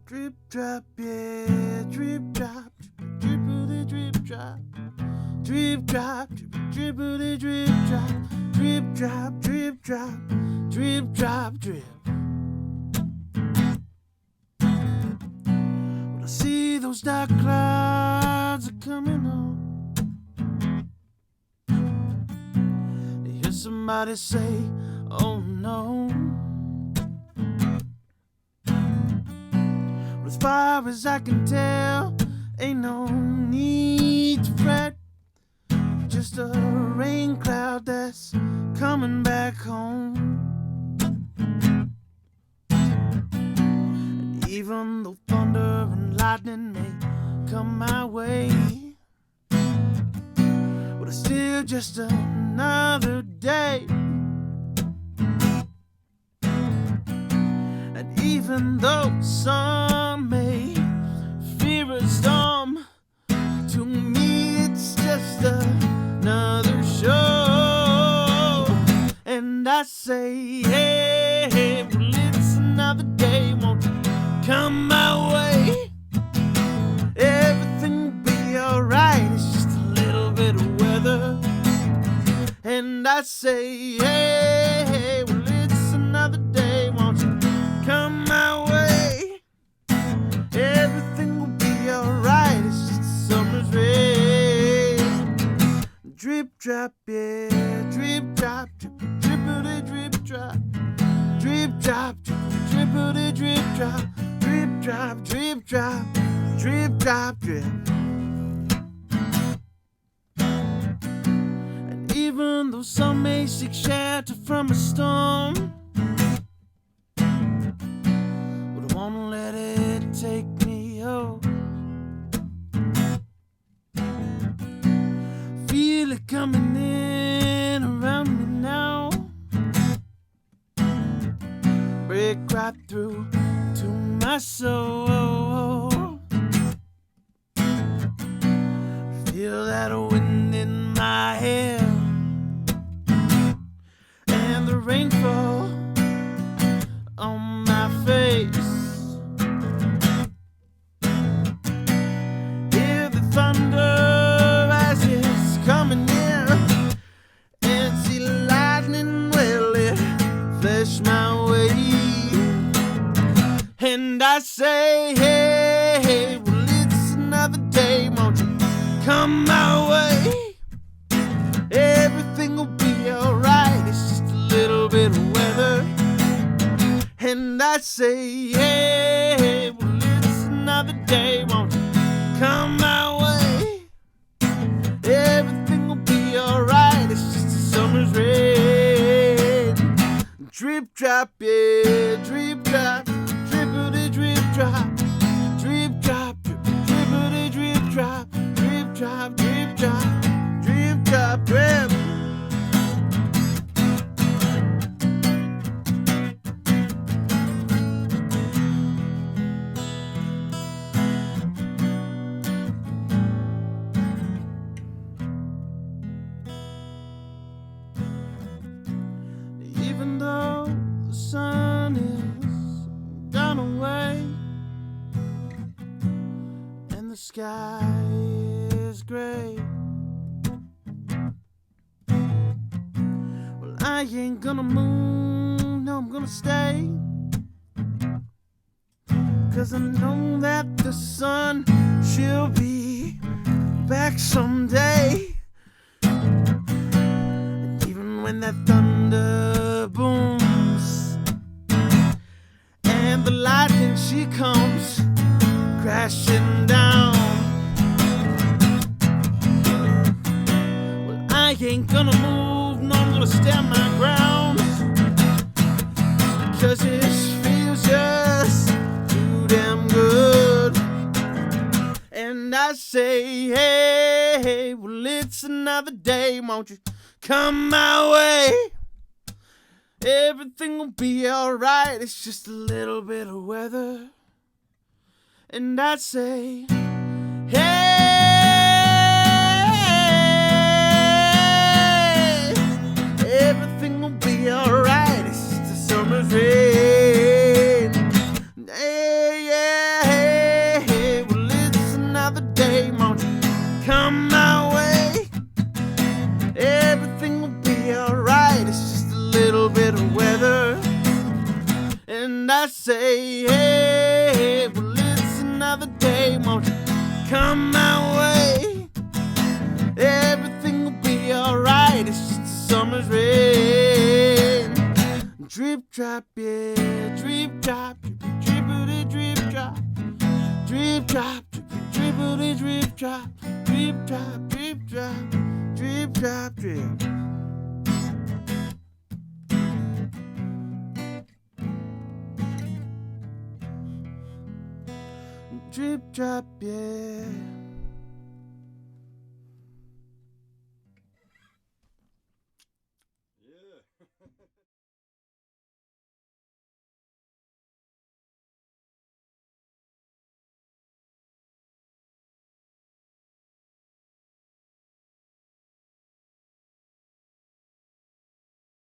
Drip drop, yeah, drip drop, drippity drip drop, drip drop, drippity drip drop, drip drop, drip drop, drip drop, drip. When I see those dark clouds are coming on, I hear somebody say, "Oh no." As far as I can tell, ain't no need to fret. Just a rain cloud that's coming back home. And even though thunder and lightning may come my way, but it's still just another day. And even though some may fear a storm, to me it's just another show. And I say, hey, hey, well it's another day, won't you come my way? Everything will be alright, it's just a little bit of weather. And I say, hey, hey, well it's another day, won't you come my way? Everything will be alright, it's just summer's rain. Drip drop, yeah, drip drop, drippity drip drop, drip drop, drippity drip drop, drip drop, drip drop, drip drop, drip. And even though some may seek shelter from a storm, won't let it take me home. Feel it coming in around me now. Break right through to my soul. Feel that wind in my hair and the rainfall on my face. Thunder as it's coming in, and see lightning, well, it flash my way. And I say, hey, hey, well, it's another day, won't you come my way? Everything will be alright, it's just a little bit of weather. And I say, hey, hey, well, it's another day, won't you come my way? Everything will be alright, it's just a summer's rain. Drip drop, yeah, drip drop, drippity drip drop, drip drop, drippity drip drop, drip drop, drip drop, drip drop, drip. Even though the sun is gone away and the sky is gray, well, I ain't gonna move, no, I'm gonna stay. 'Cause I know that the sun, she'll be back someday. And even when that thunder booms and the lightning, she comes crashing down, well, I ain't gonna move, no, I'm gonna stand my ground. Because it feels just too damn good. And I say, hey, hey, well, it's another day, won't you come my way? Everything will be alright, it's just a little bit of weather. And I say, hey, everything will be alright, it's just a summer's rain. Hey, yeah. And I say, hey, well, it's another day, won't you come my way? Everything will be alright, it's just a summer's rain. Drip drop, yeah, drip drop, drippity drip drop, drip drop, drippity drip drop, drip drop, drip drop, drip drop, drip. Drip drop, yeah.